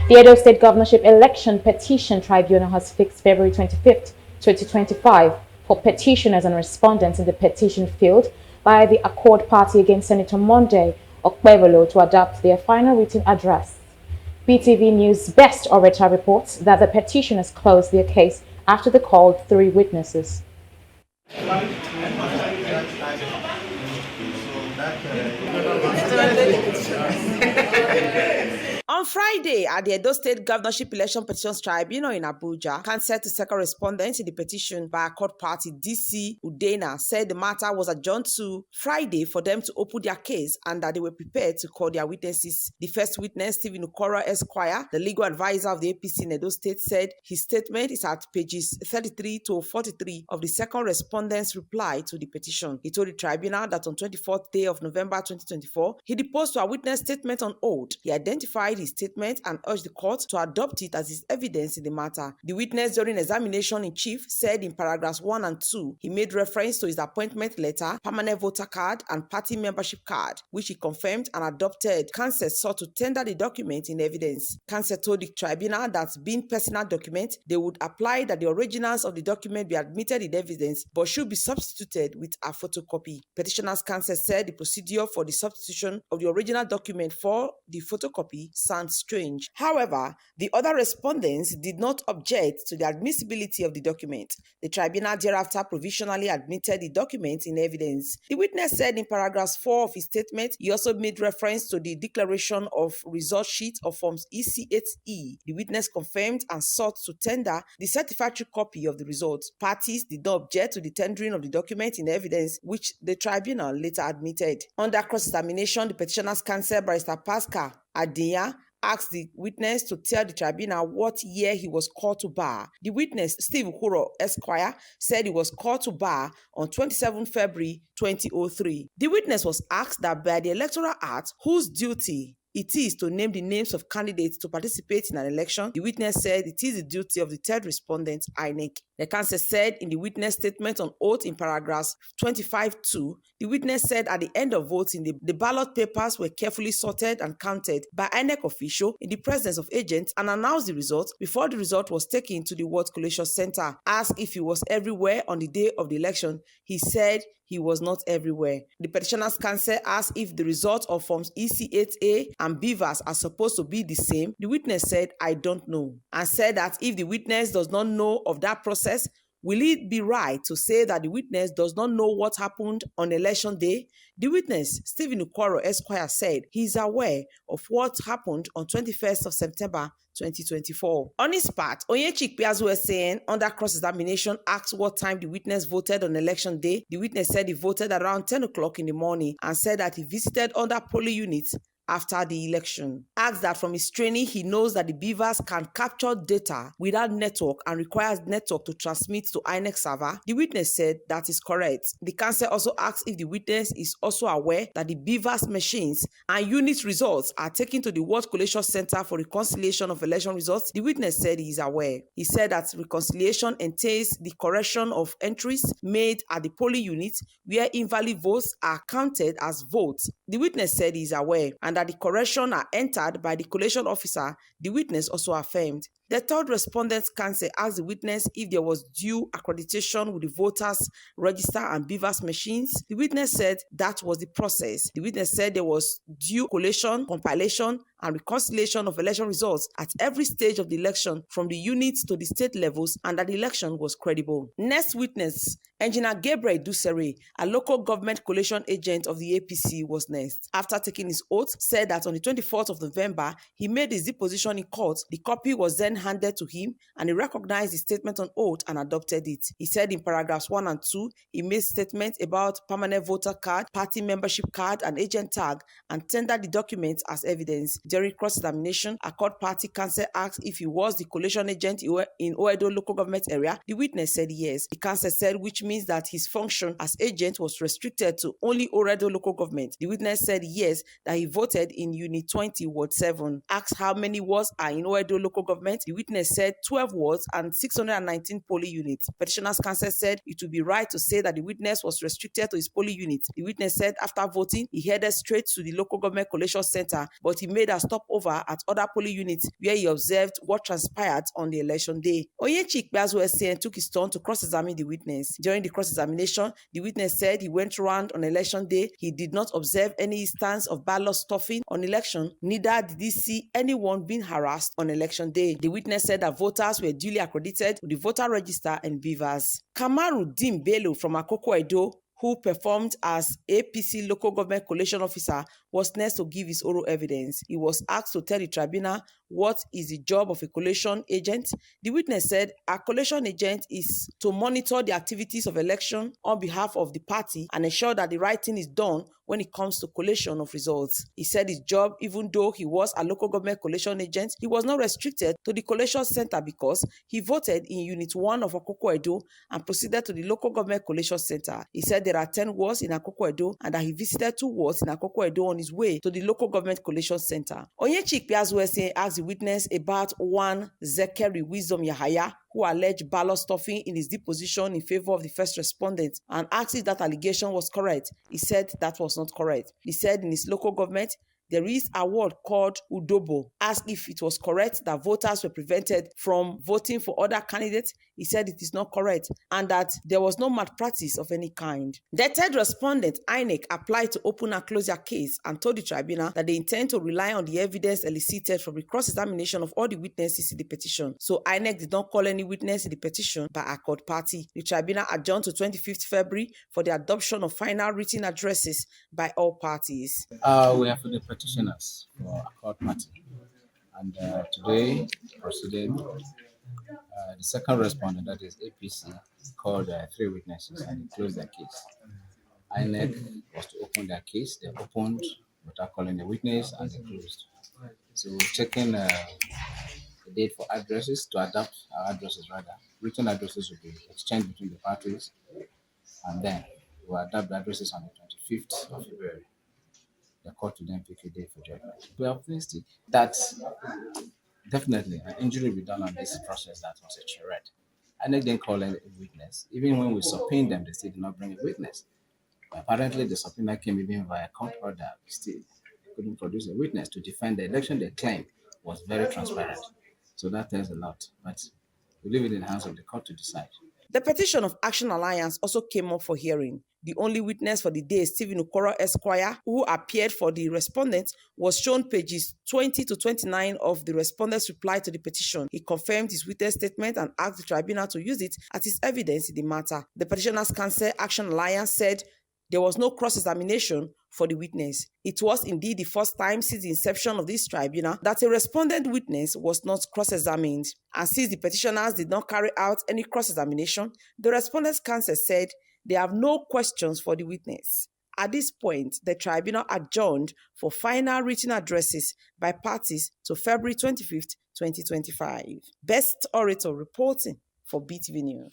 The Edo State Governorship Election Petition Tribunal has fixed February 25th, 2025 for petitioners and respondents in the petition field by the Accord Party against Senator Monday Okpebolo to adopt their final written address. BTV News Best Orator reports that the petitioners closed their case after they called 3 witnesses. On Friday, at the Edo State Governorship Election Petitions Tribunal in Abuja, counsel to second respondents in the petition by Accord Party DC Udena said the matter was adjourned to Friday for them to open their case and that they were prepared to call their witnesses. The first witness, Stephen Ukoro Esquire, the legal advisor of the APC in Edo State, said his statement is at pages 33 to 43 of the second respondent's reply to the petition. He told the tribunal that on 24th day of November 2024, he deposed to a witness statement on oath. He identified his statement and urged the court to adopt it as his evidence in the matter. The witness during examination in chief said in paragraphs 1 and 2, he made reference to his appointment letter, permanent voter card, and party membership card, which he confirmed and adopted. Counsel sought to tender the document in evidence. Counsel told the tribunal that being personal document, they would apply that the originals of the document be admitted in evidence but should be substituted with a photocopy. Petitioner's counsel said the procedure for the substitution of the original document for the photocopy sounds strange. However, the other respondents did not object to the admissibility of the document. The tribunal thereafter provisionally admitted the document in evidence. The witness said in paragraphs 4 of his statement, he also made reference to the declaration of result sheet of forms EC8E. The witness confirmed and sought to tender the certificatory copy of the results. Parties did not object to the tendering of the document in evidence, which the tribunal later admitted. Under cross-examination, the petitioner's counsel, Barrister Pascal Adiya, asked the witness to tell the tribunal what year he was called to bar. The witness, Steve Ukoro Esquire, said he was called to bar on 27 February 2003. The witness was asked that by the Electoral Act, whose duty it is to name the names of candidates to participate in an election. The witness said it is the duty of the third respondent, INEC. The counsel said in the witness statement on oath in paragraphs 25-2, the witness said at the end of voting, the ballot papers were carefully sorted and counted by INEC official in the presence of agents and announced the result before the result was taken to the Ward Collation Center. Asked if he was everywhere on the day of the election, he said he was not everywhere. The petitioner's counsel asked if the result of forms EC8A and BVAS are supposed to be the same. The witness said, I don't know, and said that if the witness does not know of that process, will it be right to say that the witness does not know what happened on election day? The witness, Stephen Ukoro Esquire, said he is aware of what happened on 21st of September 2024. On his part, Onyechi Ikpeazu SAN, under cross-examination, asked what time the witness voted on election day. The witness said he voted around 10 o'clock in the morning and said that he visited other polling units after the election. Asked that from his training, he knows that the beavers can capture data without network and requires network to transmit to INEC server. The witness said that is correct. The counsel also asked if the witness is also aware that the beavers machines and unit results are taken to the Ward Collation Center for reconciliation of election results. The witness said he is aware. He said that reconciliation entails the correction of entries made at the polling units where invalid votes are counted as votes. The witness said he is aware and that the correction are entered by the collation officer. The witness also affirmed. The third respondent's counsel asked the witness if there was due accreditation with the voters register and beavers machines. The witness said that was the process. The witness said there was due collation, compilation, and reconciliation of election results at every stage of the election from the units to the state levels, and that the election was credible. Next witness, Engineer Gabriel Dusere, a local government collation agent of the APC, was next. After taking his oath, said that on the 24th of November, he made his deposition in court. The copy was then handed to him and he recognized the statement on oath and adopted it. He said in paragraphs 1 and 2, he made statements about permanent voter card, party membership card, and agent tag and tendered the documents as evidence. During cross-examination, Accord Party counsel asked if he was the collation agent in Oedo local government area. The witness said yes. The counsel said which means that his function as agent was restricted to only Oedo local government. The witness said yes, that he voted in Unit 20, Ward 7. Asked how many wards are in Oedo local government, the witness said 12 wards and 619 polling units. Petitioner's counsel said it would be right to say that the witness was restricted to his polling unit. The witness said after voting, he headed straight to the local government collation center, but he made a a stopover at other polling units where he observed what transpired on the election day. Onyechi Ikpeazu took his turn to cross-examine the witness. During the cross-examination, the witness said he went around on election day. He did not observe any instance of ballot stuffing on election, neither did he see anyone being harassed on election day. The witness said that voters were duly accredited with the voter register and beavers. Kamaru Dim Bello from Akoko Edo, who performed as APC local government collation officer, was next to give his oral evidence. He was asked to tell the tribunal what is the job of a collation agent. The witness said a collation agent is to monitor the activities of election on behalf of the party and ensure that the right thing is done when it comes to collation of results. He said his job, even though he was a local government collation agent, he was not restricted to the collation center because he voted in Unit 1 of Akoko Edo and proceeded to the local government collation center. He said there are 10 wards in Akoko Edo and that he visited 2 wards in Akoko Edo on his way to the local government collation center. Onyechi Ikpeazu asked the witness about one Zekeri Wisdom Yahaya, who alleged ballot stuffing in his deposition in favor of the first respondent, and asked if that allegation was correct. He said that was not correct. He said in his local government, there is a word called Udobo. Asked if it was correct that voters were prevented from voting for other candidates. He said it is not correct and that there was no malpractice of any kind. The third respondent, INEC, applied to open and close their case and told the tribunal that they intend to rely on the evidence elicited from the cross-examination of all the witnesses in the petition. So INEC did not call any witness in the petition by accord party. The tribunal adjourned to 25th February for the adoption of final written addresses by all parties. We have the petitioners for accord party, and today proceeded the second respondent, that is APC, called 3 witnesses and closed their case. INEC was to open their case. They opened without calling the witness and they closed. So we're checking the date for addresses to adopt our addresses rather. Written addresses will be exchanged between the parties, and then we'll adopt the addresses on the 25th of February. The court to then pick a date for judgment. We are optimistic that definitely an injury will be done on this process that was a charade. And they didn't call a witness. Even when we subpoenaed them, they still did not bring a witness. Apparently, the subpoena came even via court order. We still couldn't produce a witness to defend the election they claimed was very transparent. So that tells a lot. But we leave it in the hands of the court to decide. The petition of Action Alliance also came up for hearing. The only witness for the day, Stephen Okoro Esquire, who appeared for the respondent, was shown pages 20 to 29 of the respondent's reply to the petition. He confirmed his witness statement and asked the tribunal to use it as his evidence in the matter. The petitioner's counsel, Action Alliance, said there was no cross-examination for the witness. It was indeed the first time since the inception of this tribunal that a respondent witness was not cross-examined. And since the petitioners did not carry out any cross-examination, the respondent's counsel said they have no questions for the witness. At this point, the tribunal adjourned for final written addresses by parties to February 25th, 2025. Best Orator reporting for BTV News.